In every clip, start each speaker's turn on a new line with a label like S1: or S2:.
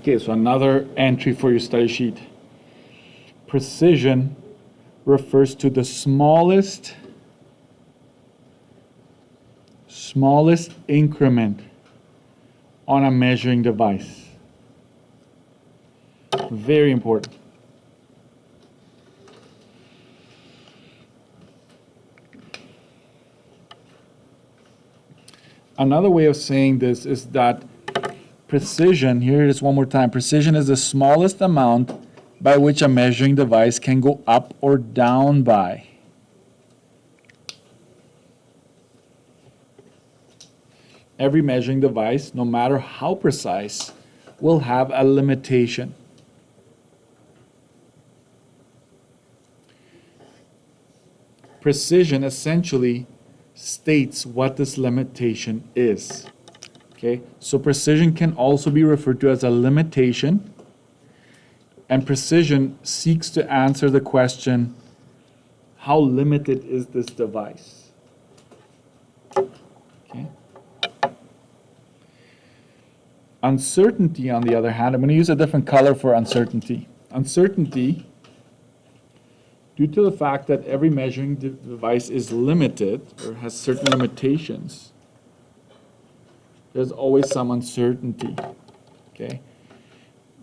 S1: Okay, so another entry for your study sheet. Precision refers to the smallest increment on a measuring device. Very important. Another way of saying this is that precision, here it is one more time, precision is the smallest amount by which a measuring device can go up or down by. Every measuring device, no matter how precise, will have a limitation. Precision essentially states what this limitation is. Okay, so precision can also be referred to as a limitation, and precision seeks to answer the question, how limited is this device? Okay. Uncertainty, on the other hand, I'm going to use a different color for uncertainty. Uncertainty, due to the fact that every measuring device is limited or has certain limitations, there's always some uncertainty. Okay?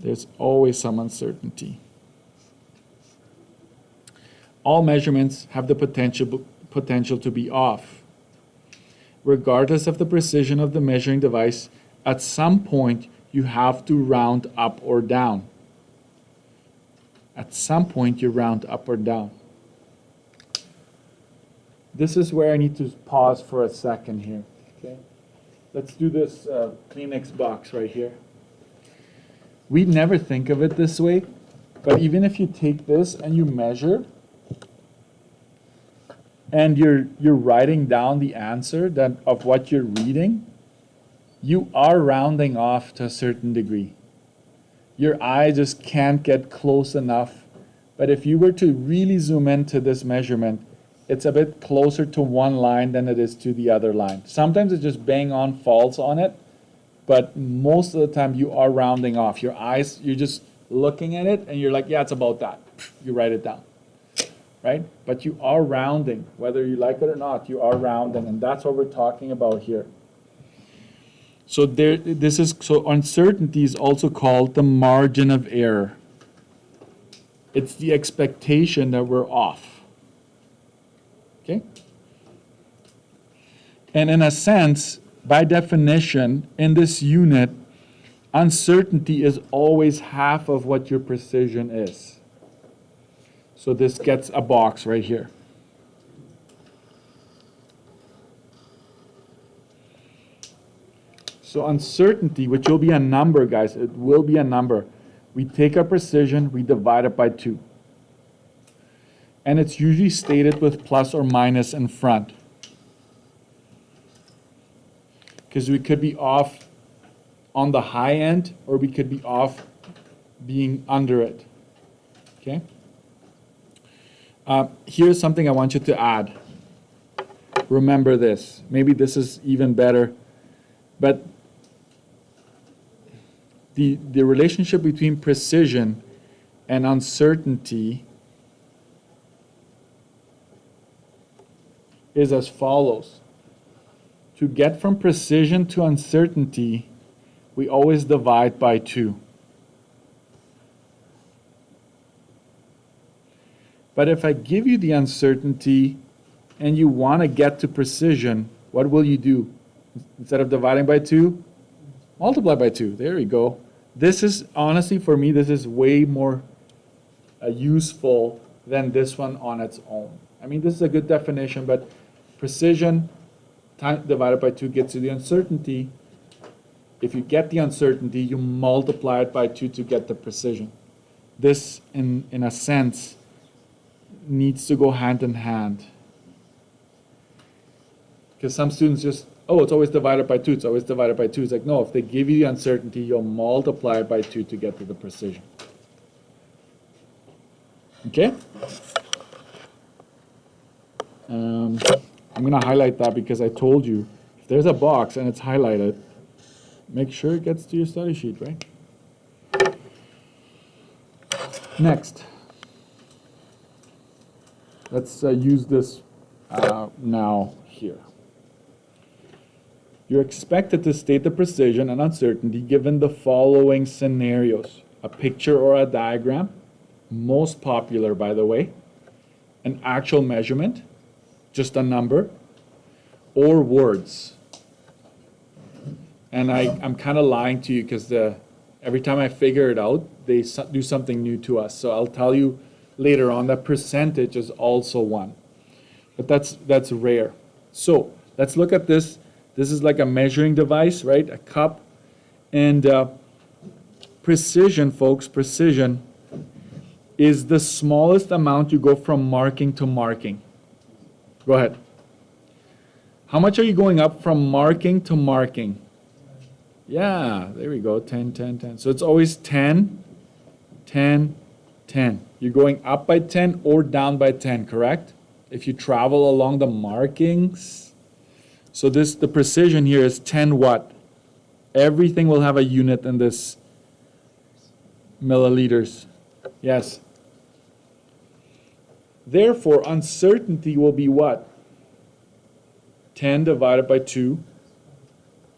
S1: There's always some uncertainty. All measurements have the potential to be off. Regardless of the precision of the measuring device, at some point you have to round up or down. At some point you round up or down. This is where I need to pause for a second here. Okay? Let's do this Kleenex box right here. We never think of it this way, but even if you take this and you measure, and you're writing down the answer of what you're reading, you are rounding off to a certain degree. Your eye just can't get close enough. But if you were to really zoom into this measurement, it's a bit closer to one line than it is to the other line. Sometimes it's just bang on false on it, but most of the time you are rounding off. Your eyes, you're just looking at it and you're like, yeah, it's about that. You write it down, right? But you are rounding, whether you like it or not, you are rounding, and that's what we're talking about here. So so uncertainty is also called the margin of error. It's the expectation that we're off. Okay? And in a sense, by definition, in this unit, uncertainty is always half of what your precision is. So this gets a box right here. So uncertainty, which will be a number, guys, it will be a number. We take our precision, we divide it by 2. And it's usually stated with plus or minus in front. Because we could be off on the high end, or we could be off being under it. Okay? Here's something I want you to add. Remember this. Maybe this is even better. But the relationship between precision and uncertainty is as follows. To get from precision to uncertainty, we always divide by 2. But if I give you the uncertainty and you want to get to precision, what will you do? Instead of dividing by 2, multiply by 2. There we go. This is, honestly, for me, this is way more useful than this one on its own. I mean, this is a good definition, but precision divided by 2 gets you the uncertainty. If you get the uncertainty, you multiply it by 2 to get the precision. This, in a sense, needs to go hand in hand. Because some students just, oh, it's always divided by 2, it's always divided by 2. It's like, no, if they give you the uncertainty, you'll multiply it by 2 to get to the precision. Okay? I'm going to highlight that because I told you, if there's a box and it's highlighted, make sure it gets to your study sheet, right? Next, let's use this now here. You're expected to state the precision and uncertainty given the following scenarios: a picture or a diagram, most popular by the way, an actual measurement, just a number, or words. And I'm kind of lying to you because every time I figure it out, they do something new to us. So I'll tell you later on that percentage is also one. But that's rare. So let's look at this. This is like a measuring device, right? A cup. And precision, folks, precision is the smallest amount you go from marking to marking. Go ahead. How much are you going up from marking to marking? Yeah, there we go, 10, 10, 10. So it's always 10, 10, 10. You're going up by 10 or down by 10, correct? If you travel along the markings. So the precision here is 10 what? Everything will have a unit in this milliliters. Yes. Therefore, uncertainty will be what? 10 divided by 2.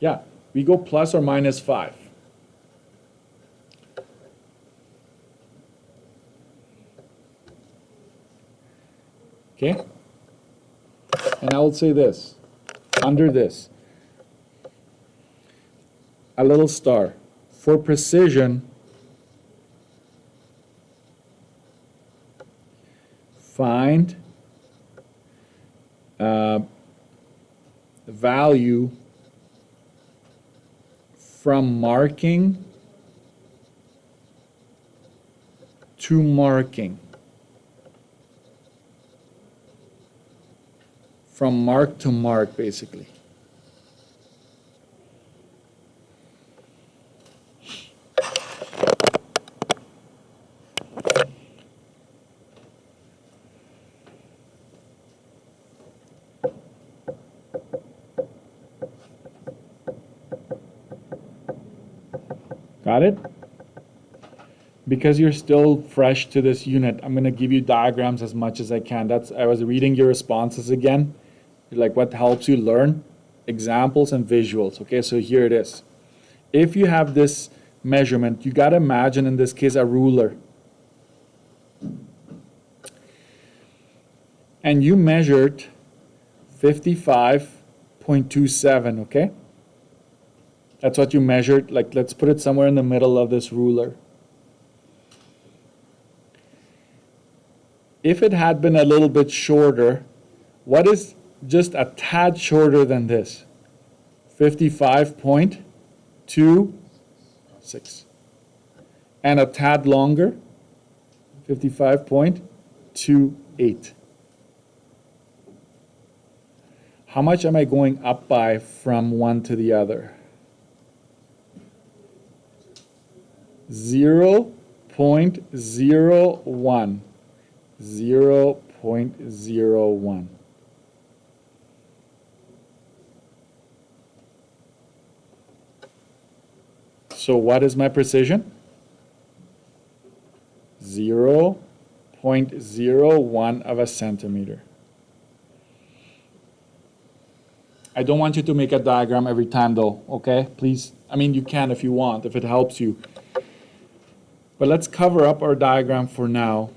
S1: Yeah, we go plus or minus 5. Okay? And I will say this, under this, a little star. For precision, find value from marking to marking. From mark to mark, basically. Got it? Because you're still fresh to this unit, I'm going to give you diagrams as much as I can. I was reading your responses again. Like what helps you learn? Examples and visuals. Okay, so here it is. If you have this measurement, you got to imagine in this case a ruler. And you measured 55.27, okay? That's what you measured. Like, let's put it somewhere in the middle of this ruler. If it had been a little bit shorter, what is just a tad shorter than this? 55.26. And a tad longer? 55.28. How much am I going up by from one to the other? 0.01. 0.01. So what is my precision? 0.01 of a centimeter. I don't want you to make a diagram every time though, okay? Please, I mean you can if you want, if it helps you. But let's cover up our diagram for now.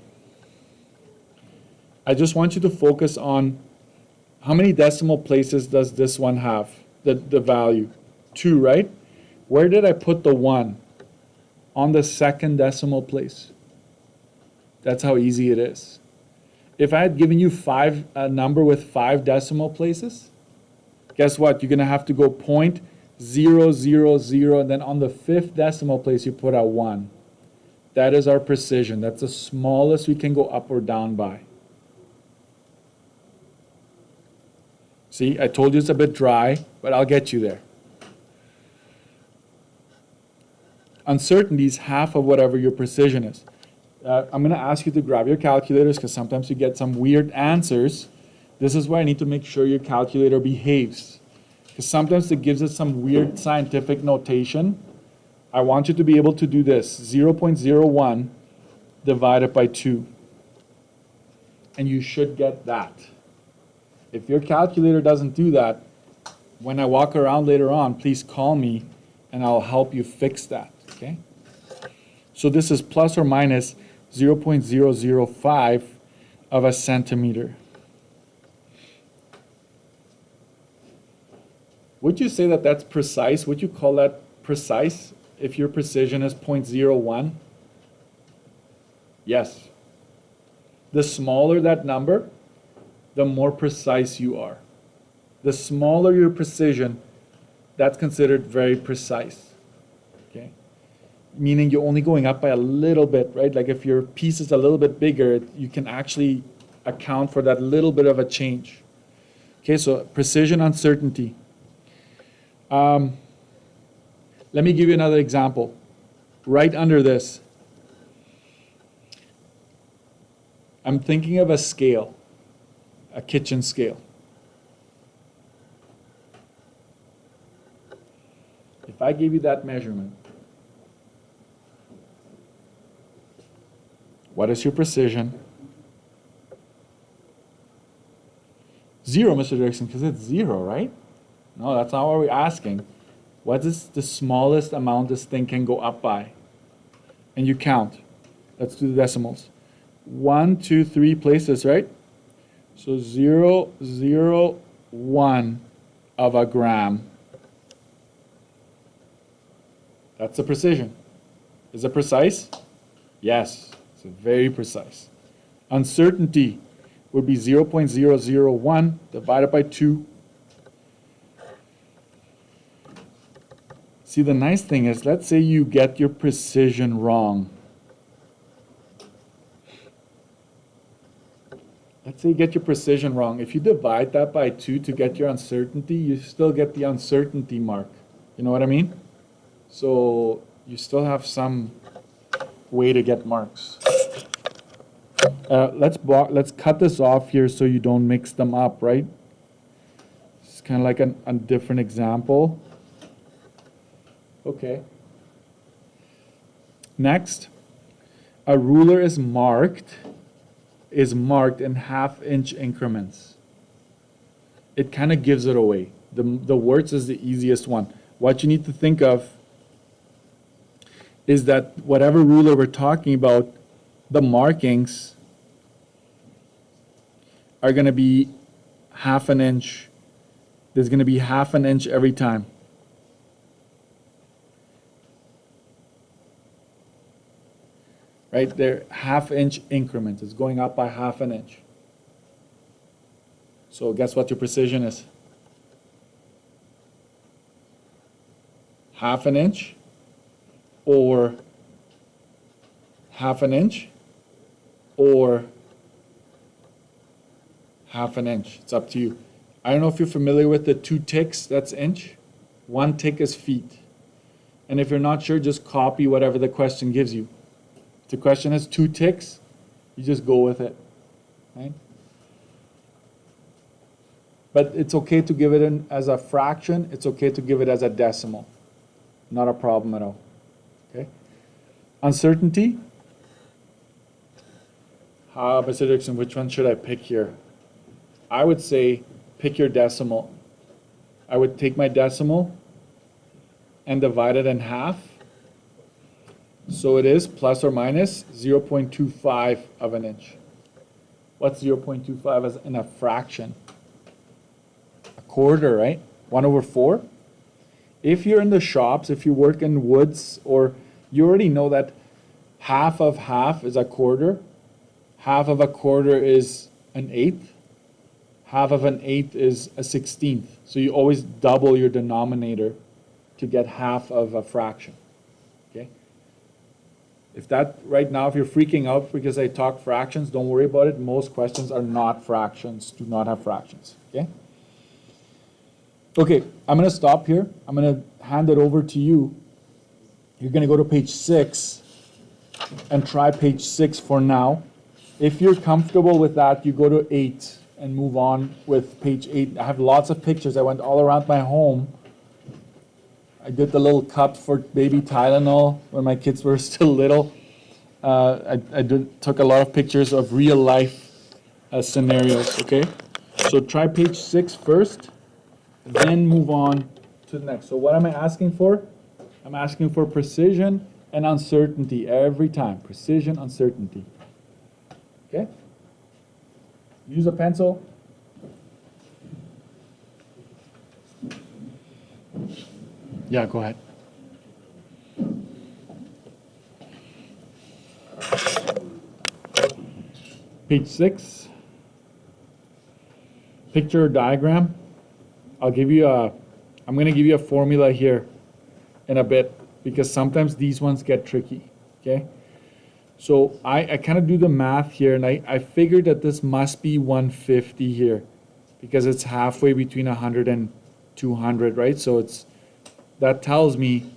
S1: I just want you to focus on how many decimal places does this one have, the value? 2, right? Where did I put the 1? On the second decimal place. That's how easy it is. If I had given you a number with 5 decimal places, guess what? You're going to have to go 0.000, and then on the 5th decimal place you put a 1. That is our precision. That's the smallest we can go up or down by. See, I told you it's a bit dry, but I'll get you there. Uncertainty is half of whatever your precision is. I'm going to ask you to grab your calculators because sometimes you get some weird answers. This is where I need to make sure your calculator behaves. Because sometimes it gives us some weird scientific notation. I want you to be able to do this. 0.01 divided by 2. And you should get that. If your calculator doesn't do that, when I walk around later on, please call me and I'll help you fix that, okay? So this is plus or minus 0.005 of a centimeter. Would you say that that's precise? Would you call that precise if your precision is 0.01? Yes. The smaller that number, the more precise you are. The smaller your precision, that's considered very precise, okay? Meaning you're only going up by a little bit, right? Like if your piece is a little bit bigger, you can actually account for that little bit of a change. Okay, so precision uncertainty. Let me give you another example. Right under this, I'm thinking of a scale, a kitchen scale. If I gave you that measurement, what is your precision? 0, Mr. Dirksen, because it's 0, right? No, that's not what we're asking. What is the smallest amount this thing can go up by? And you count. Let's do the decimals. 1, 2, 3 places, right? So 0, 0, 1 of a gram. That's the precision. Is it precise? Yes, it's very precise. Uncertainty would be 0.001 divided by 2. See, the nice thing is, let's say you get your precision wrong. Let's say you get your precision wrong. If you divide that by 2 to get your uncertainty, you still get the uncertainty mark. You know what I mean? So you still have some way to get marks. Let's cut this off here so you don't mix them up, right? It's kind of like a different example. Okay. Next, a ruler is marked in half-inch increments. It kind of gives it away. The words is the easiest one. What you need to think of is that whatever ruler we're talking about, the markings are going to be half an inch. There's going to be half an inch every time. Right? They're half-inch increments. It's going up by half an inch. So guess what your precision is? Half an inch or half an inch or half an inch. It's up to you. I don't know if you're familiar with the 2 ticks, that's inch. 1 tick is feet. And if you're not sure, just copy whatever the question gives you. If the question has 2 ticks, you just go with it, right? But it's okay to give it in as a fraction. It's okay to give it as a decimal. Not a problem at all, okay? Uncertainty. Mr. Dirksen, which one should I pick here? I would say pick your decimal. I would take my decimal and divide it in half. So it is plus or minus 0.25 of an inch. What's 0.25 as in a fraction? A quarter, right? 1/4. If you're in the shops, if you work in woods, or you already know that half of half is a quarter, half of a quarter is an eighth, half of an eighth is a 16th. So you always double your denominator to get half of a fraction, okay? If that, right now, if you're freaking out because I talk fractions, don't worry about it. Most questions are not fractions, do not have fractions, okay? Okay, I'm going to stop here. I'm going to hand it over to you. You're going to go to page 6 and try page 6 for now. If you're comfortable with that, you go to 8 and move on with page 8. I have lots of pictures. I went all around my home. I did the little cup for baby Tylenol when my kids were still little. Took a lot of pictures of real life scenarios, okay? So try page 6 first, then move on to the next. So what am I asking for? I'm asking for precision and uncertainty every time. Precision, uncertainty. Okay? Use a pencil. Yeah, go ahead. Page 6. Picture or diagram. I'm going to give you a formula here in a bit because sometimes these ones get tricky, okay? So I kind of do the math here, and I figured that this must be 150 here because it's halfway between 100 and 200, right? So that tells me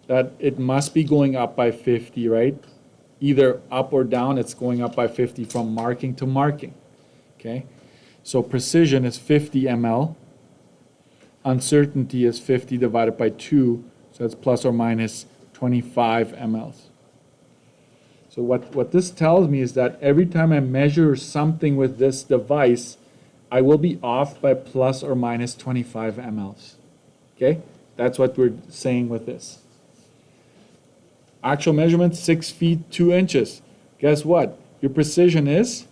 S1: that it must be going up by 50, right? Either up or down, it's going up by 50 from marking to marking, okay? So precision is 50 ml. Uncertainty is 50 divided by 2, so that's plus or minus 25 mLs. So what this tells me is that every time I measure something with this device, I will be off by plus or minus 25 mLs. Okay? That's what we're saying with this. Actual measurement, 6 feet 2 inches. Guess what? Your precision is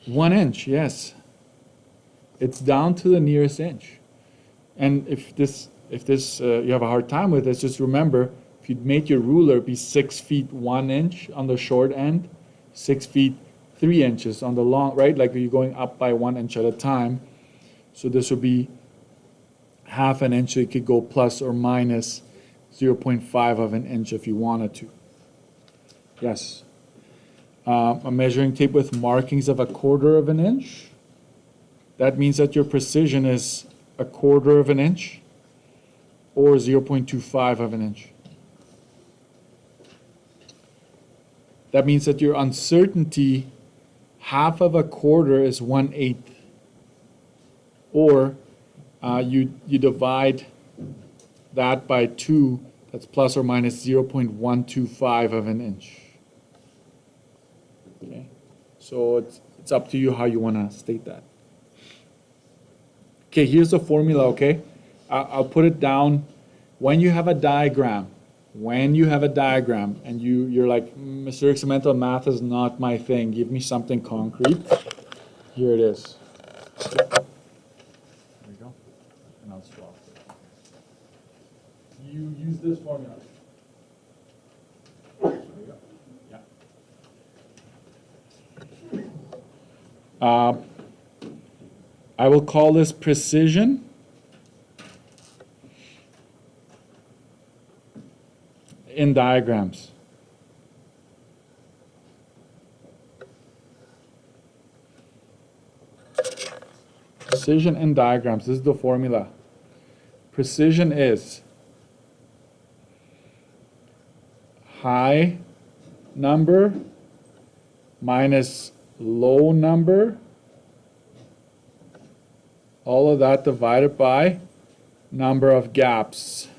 S1: 1 inch, yes. It's down to the nearest inch. And if you have a hard time with this, just remember, if you'd make your ruler be 6 feet 1 inch on the short end, 6 feet 3 inches on the long, right? Like you're going up by 1 inch at a time. So this would be half an inch, so you could go plus or minus 0.5 of an inch if you wanted to. Yes. A measuring tape with markings of 1/4 of an inch. That means that your precision is 1/4 of an inch or 0.25 of an inch. That means that your uncertainty, half of 1/4 is 1/8. Or you divide that by 2, that's plus or minus 0.125 of an inch. Okay, so it's up to you how you want to state that. Okay, here's the formula, okay? I'll put it down. When you have a diagram, and you're like, Mr. Experimental, math is not my thing, give me something concrete. Here it is. There we go. And I'll swap it. You use this formula. There you go. Yeah. I will call this precision. In diagrams. Precision in diagrams. This is the formula. Precision is high number minus low number, all of that divided by number of gaps.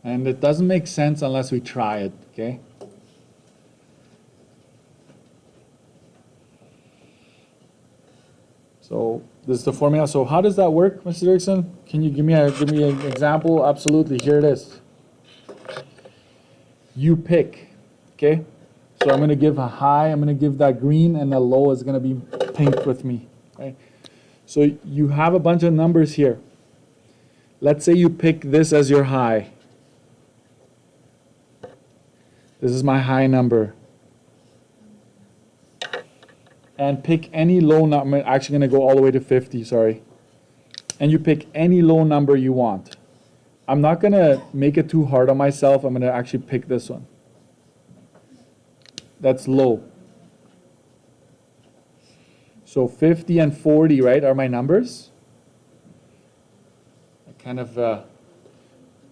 S1: And it doesn't make sense unless we try it, okay? So this is the formula. So how does that work, Mr. Dixon? Can you give me an example? Absolutely. Here it is. You pick, okay? So I'm going to give a high, I'm going to give that green, and the low is going to be pink with me, right? So you have a bunch of numbers here. Let's say you pick this as your high. This is my high number. And pick any low number. I'm actually going to go all the way to 50, sorry. And you pick any low number you want. I'm not going to make it too hard on myself. I'm going to actually pick this one. That's low. So 50 and 40, right, are my numbers. I kind of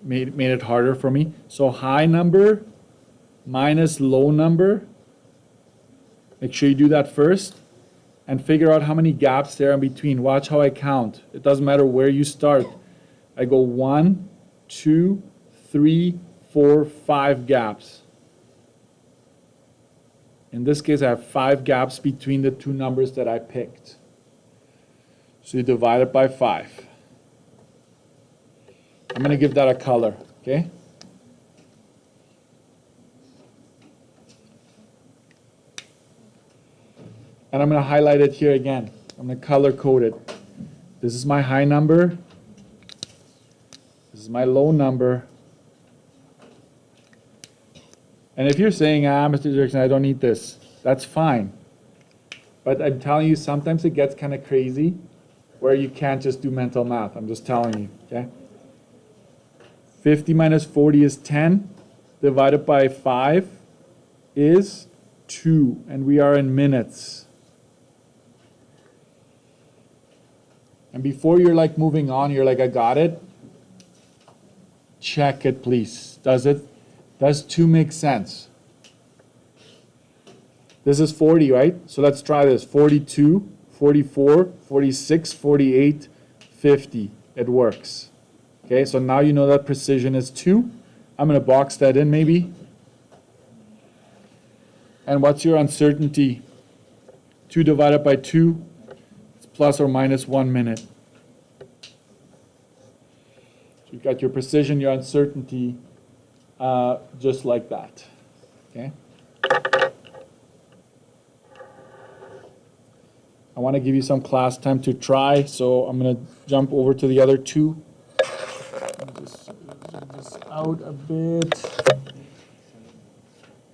S1: made it harder for me. So high number minus low number. Make sure you do that first. and figure out how many gaps there are in between. Watch how I count. It doesn't matter where you start. I go 1, 2, 3, 4, 5 gaps. In this case, I have 5 gaps between the two numbers that I picked. So you divide it by 5. I'm going to give that a color, okay? And I'm going to highlight it here again. I'm going to color code it. This is my high number. This is my low number. And if you're saying, Mr. Jackson, I don't need this, that's fine. But I'm telling you, sometimes it gets kind of crazy where you can't just do mental math. I'm just telling you, okay? 50 minus 40 is 10. Divided by 5 is 2. And we are in minutes. And before you're like moving on, you're like, I got it. Check it, please. Does 2 make sense? This is 40, right? So let's try this. 42, 44, 46, 48, 50. It works. Okay, so now you know that precision is 2. I'm going to box that in maybe. And what's your uncertainty? 2 divided by 2, it's plus or minus 1 minute. So you've got your precision, your uncertainty, just like that. Okay. I want to give you some class time to try, so I'm going to jump over to the other two. Just zoom this out a bit.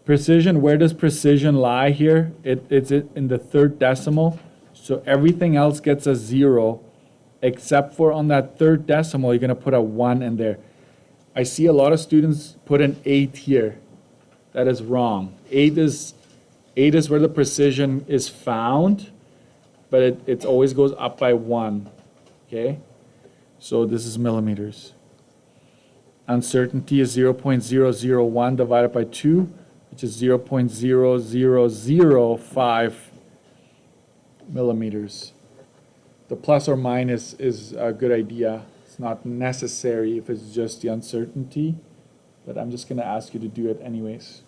S1: Precision, where does precision lie here? It's in the third decimal, so everything else gets a 0, except for on that third decimal, you're going to put a 1 in there. I see a lot of students put an 8 here. That is wrong. 8 is where the precision is found, but it always goes up by 1. Okay? So this is millimeters. Uncertainty is 0.001 divided by 2, which is 0.0005 millimeters. The plus or minus is a good idea. It's not necessary if it's just the uncertainty, but I'm just going to ask you to do it anyways.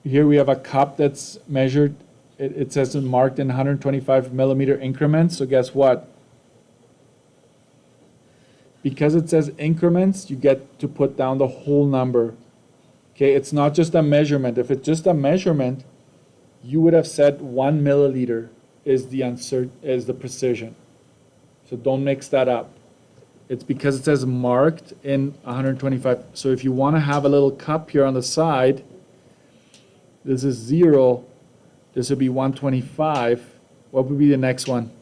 S1: Here we have a cup that's measured. It says it's marked in 125 millimeter increments. So guess what? Because it says increments, you get to put down the whole number. Okay, it's not just a measurement. If it's just a measurement, you would have said 1 milliliter is the precision. So don't mix that up. It's because it says marked in 125. So if you want to have a little cup here on the side, this is 0. This would be 125. What would be the next one?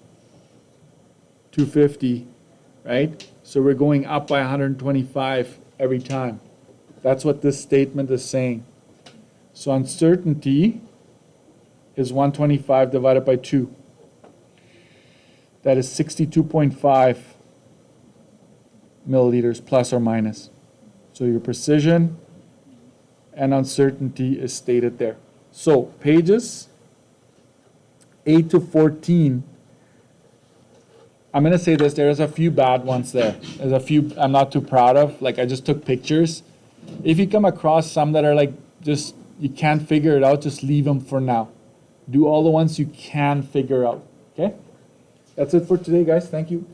S1: 250, right? So we're going up by 125 every time. That's what this statement is saying. So uncertainty is 125 divided by 2. That is 62.5 milliliters plus or minus. So your precision and uncertainty is stated there. So pages 8 to 14, I'm going to say this, there's a few bad ones there. There's a few I'm not too proud of, like I just took pictures. If you come across some that are like just, you can't figure it out, just leave them for now. Do all the ones you can figure out, okay? That's it for today, guys. Thank you.